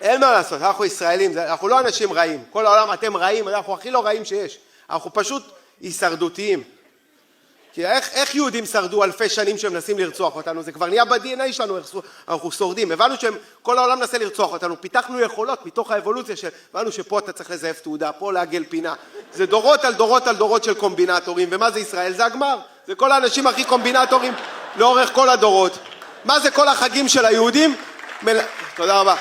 אין מה לעשות, אנחנו ישראלים, אנחנו לא אנשים רעים. כל העולם אתם רעים, אנחנו הכי לא רעים שיש. אנחנו פשוט הישרדותיים. כי איך יהודים שרדו אלפי שנים שהם מנסים לרצוח אותנו? זה כבר נהיה ב-DNA שלנו, אנחנו שורדים. הבנו שכל העולם מנסה לרצוח אותנו, פיתחנו יכולות מתוך האבולוציה הבנו שפה אתה צריך לזייף תעודה, פה לעגל פינה. זה דורות על דורות על דורות של קומבינטורים. ומה זה ישראל? זה הגמר. זה כל האנשים הכי קומבינטורים לאורך כל הדורות. מה זה כל החגים של היהודים? תודה רבה.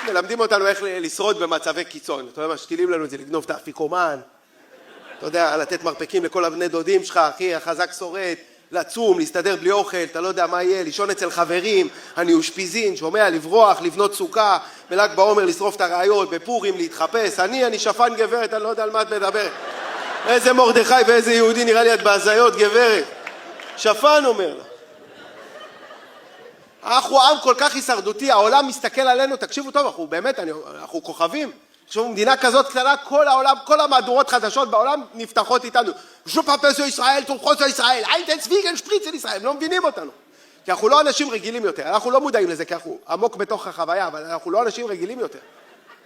מלמדים אותנו איך לשרוד במצבי קיצון. אתה יודע מה, שתילים לנו את זה, לגנוב את האפיקומן. אתה יודע, לתת מרפקים לכל הבני דודים שלך, אחי, החזק שורד, לצום, להסתדר בלי אוכל, אתה לא יודע מה יהיה, לישון אצל חברים, אני אושפיזין, שומע, לברוח, לבנות סוכה, בל"ג בעומר לשרוף את הראיות, בפורים להתחפש, אני שפן גברת, אני לא יודע על מה את מדברת. איזה מרדכי ואיזה יהודי, נראה לי את בהזיות, גברת. שפן אומר לה. אנחנו עם כל כך הישרדותי, העולם מסתכל עלינו, תקשיבו טוב, אנחנו באמת, אנחנו כוכבים. עכשיו, מדינה כזאת קטנה, כל העולם, כל המהדורות חדשות בעולם נפתחות איתנו. ז'ופאפסו ישראל, תומכוסו ישראל, איינטן סוויגן שפריץ של ישראל, הם לא מבינים אותנו. כי אנחנו לא אנשים רגילים יותר, אנחנו לא מודעים לזה, כי אנחנו עמוק בתוך החוויה, אבל אנחנו לא אנשים רגילים יותר.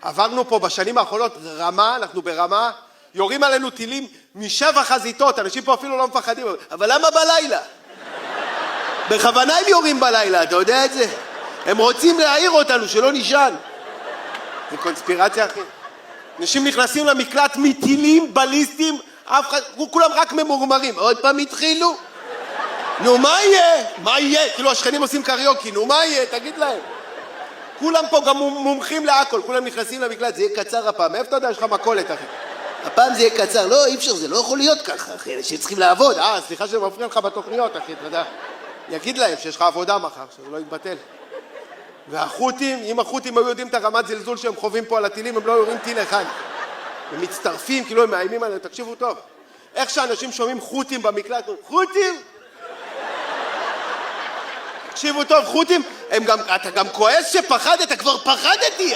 עברנו פה בשנים האחרונות רמה, אנחנו ברמה, יורים עלינו טילים משבע חזיתות, אנשים פה אפילו לא מפחדים, אבל למה בלילה? בכוונה הם יורים בלילה, אתה יודע את זה? הם רוצים להעיר אותנו, שלא נשען. זה קונספירציה, אחי. אנשים נכנסים למקלט מטילים בליסטים, כולם רק ממורמרים. עוד פעם התחילו? נו, מה יהיה? מה יהיה? כאילו השכנים עושים קריוקי, נו, מה יהיה? תגיד להם. כולם פה גם מומחים להכל, כולם נכנסים למקלט, זה יהיה קצר הפעם. איפה אתה יודע, יש לך מקולת, אחי? הפעם זה יהיה קצר. לא, אי אפשר, זה לא יכול להיות ככה, אחי. אנשים צריכים לעבוד. סליחה שזה מפריע לך בתוכניות, אחי, אתה יודע. יגיד להם שיש לך עבודה מחר, שזה לא יתבטל. והחות'ים, אם החות'ים היו יודעים את הרמת זלזול שהם חווים פה על הטילים, הם לא יורים טיל אחד. הם מצטרפים, כאילו הם מאיימים עליהם, תקשיבו טוב. איך שאנשים שומעים חות'ים במקלט, חות'ים! תקשיבו טוב, חות'ים, אתה גם כועס שפחדת, כבר פחדתי.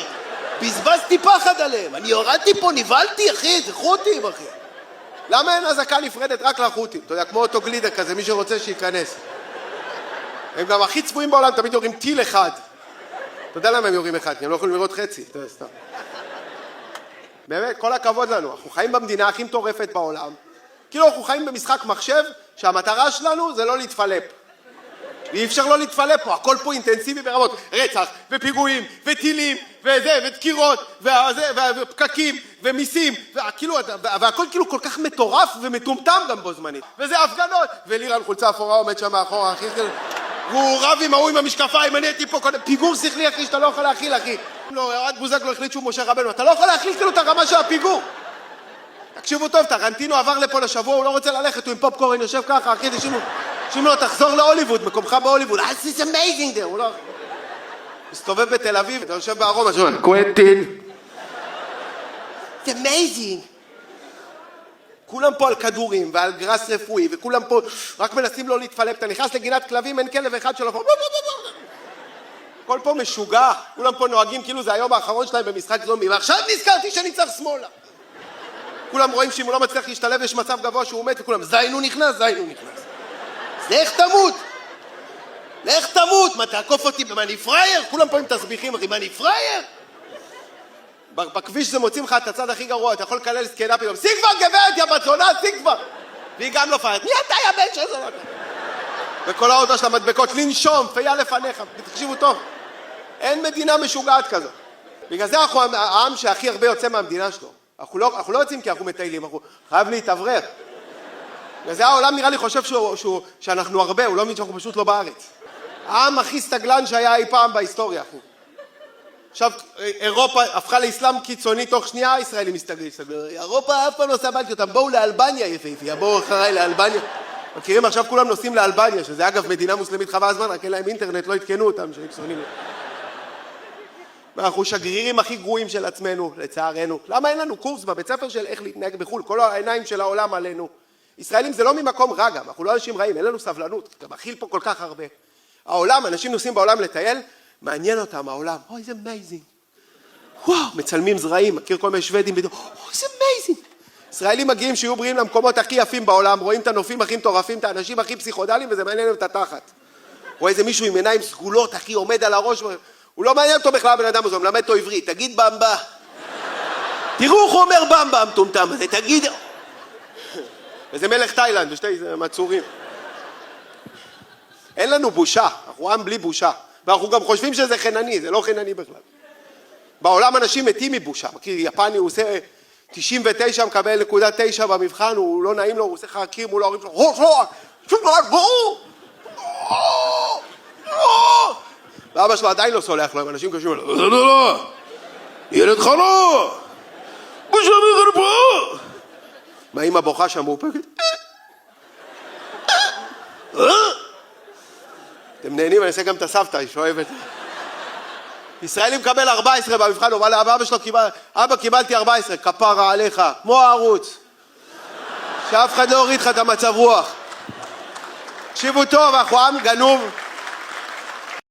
בזבזתי פחד עליהם, אני יורדתי פה, נבלתי, אחי, זה חות'ים, אחי. למה אין אזעקה נפרדת רק לחות'ים? אתה יודע, כמו אותו גלידר כזה, מי שרוצה שייכנס. הם גם הכי צפויים בעולם, תמיד יורים טיל אחד. אתה יודע למה הם יורים אחד? כי הם לא יכולים לראות חצי. אתה יודע, סתם. באמת, כל הכבוד לנו. אנחנו חיים במדינה הכי מטורפת בעולם. כאילו אנחנו חיים במשחק מחשב, שהמטרה שלנו זה לא להתפלפ. ואי אפשר לא להתפלפ פה. הכל פה אינטנסיבי ברמות. רצח, ופיגועים, וטילים, ודקירות, ופקקים, ומיסים. והכל כאילו כל כך מטורף ומטומטם גם בו זמנית. וזה הפגנות. ולירן חולצה אפורה עומד שם מאחורה, אחי. הוא רב עם ההוא עם המשקפיים, אני הייתי פה קודם, פיגור שכלי, אחי, שאתה לא יכול להכיל, אחי. לא, ירד בוזגלו החליט שהוא משה רבנו, אתה לא יכול להכיל כאילו את הרמה של הפיגור. תקשיבו טוב, טרנטינו עבר לפה לשבוע, הוא לא רוצה ללכת, הוא עם פופקורן יושב ככה, אחי, תשימו לו, תחזור להוליווד, מקומך בהוליווד. This is amazing there, הוא לא... מסתובב בתל אביב, אתה יושב בארומה, שומע, קוונטין. It's amazing. כולם פה על כדורים ועל גרס רפואי, וכולם פה רק מנסים לא להתפלפ. אתה נכנס לגינת כלבים, אין כלב אחד שלו פה. כל פה משוגע, כולם פה נוהגים כאילו זה היום האחרון שלהם במשחק זומבי, ועכשיו נזכרתי שאני צריך שמאלה. כולם רואים שאם הוא לא מצליח להשתלב, יש מצב גבוה שהוא מת, וכולם, זיינו נכנס. לך תמות! לך תמות! מה, תעקוף אותי? מה, אני פרייר? כולם פה עם תסביכים, אחי, מה, אני פרייר? בכביש זה מוצאים לך את הצד הכי גרוע, אתה יכול לקלל זקנה פתאום, סי כבר גברת, יא בת זונה, סי כבר! והיא גם לא פיירת, מי אתה יא בן של זונה? וכל האוטו של המדבקות, לנשום, פיה לפניך, תקשיבו טוב, אין מדינה משוגעת כזאת. בגלל זה אנחנו העם שהכי הרבה יוצא מהמדינה שלו. אנחנו לא יוצאים כי אנחנו מטיילים, אנחנו חייב להתאוורר. בגלל זה העולם נראה לי חושב שאנחנו הרבה, הוא לא מבין שאנחנו פשוט לא בארץ. העם הכי סטגלן שהיה אי פעם בהיסטוריה, אחי. עכשיו, אירופה הפכה לאסלאם קיצוני, תוך שנייה הישראלים מסתגלים. אירופה אף פעם לא עושה בלתי אותם, בואו לאלבניה יפהפיה, בואו אחריי לאלבניה. מכירים, עכשיו כולם נוסעים לאלבניה, שזה אגב מדינה מוסלמית חבל הזמן, רק אין להם אינטרנט, לא התקנו אותם, שהם קיצונים. אנחנו שגרירים הכי גרועים של עצמנו, לצערנו. למה אין לנו קורס בבית ספר של איך להתנהג בחו"ל? כל העיניים של העולם עלינו. ישראלים זה לא ממקום רע גם, אנחנו לא אנשים רעים, אין לנו סבלנות, אתה מכיל פה כל כך הרבה. העולם, אנשים נוסעים בעולם לטייל, מעניין אותם העולם, איזה אמייזינג. וואו, מצלמים זרעים, מכיר כל מיני שוודים, איזה אמייזינג. ישראלים מגיעים שיהיו בריאים למקומות הכי יפים בעולם, רואים את הנופים הכי מטורפים, את האנשים הכי פסיכודליים, וזה מעניין להם את התחת. רואה איזה מישהו עם עיניים סגולות, הכי עומד על הראש, הוא לא מעניין אותו בכלל הבן אדם הזה, הוא מלמד אותו עברית, תגיד במבה. תראו איך הוא אומר במבה המטומטם הזה, תגיד... וזה מלך תאילנד, ושתי מצורים. אין לנו בושה, אנחנו עם בלי בושה. ואנחנו גם חושבים שזה חינני, זה לא חינני בכלל. בעולם אנשים מתים מבושה, מכיר, יפני הוא עושה 99, מקבל 9 במבחן, הוא לא נעים לו, הוא עושה חרקים מול ההורים שלו, ואבא שלו עדיין לא סולח לו, אנשים קשים לו, לא, ילד חלום, בושה מי פה. מה אמא בוכה שם מאופקת? אתם נהנים, אני אעשה גם את הסבתא, היא שואבת. ישראלי מקבל 14 במבחן, הוא אמר לאבא שלו, אבא קיבלתי 14, כפרה עליך, כמו הערוץ. שאף אחד לא הוריד לך את המצב רוח. תקשיבו טוב, אנחנו עם גנוב.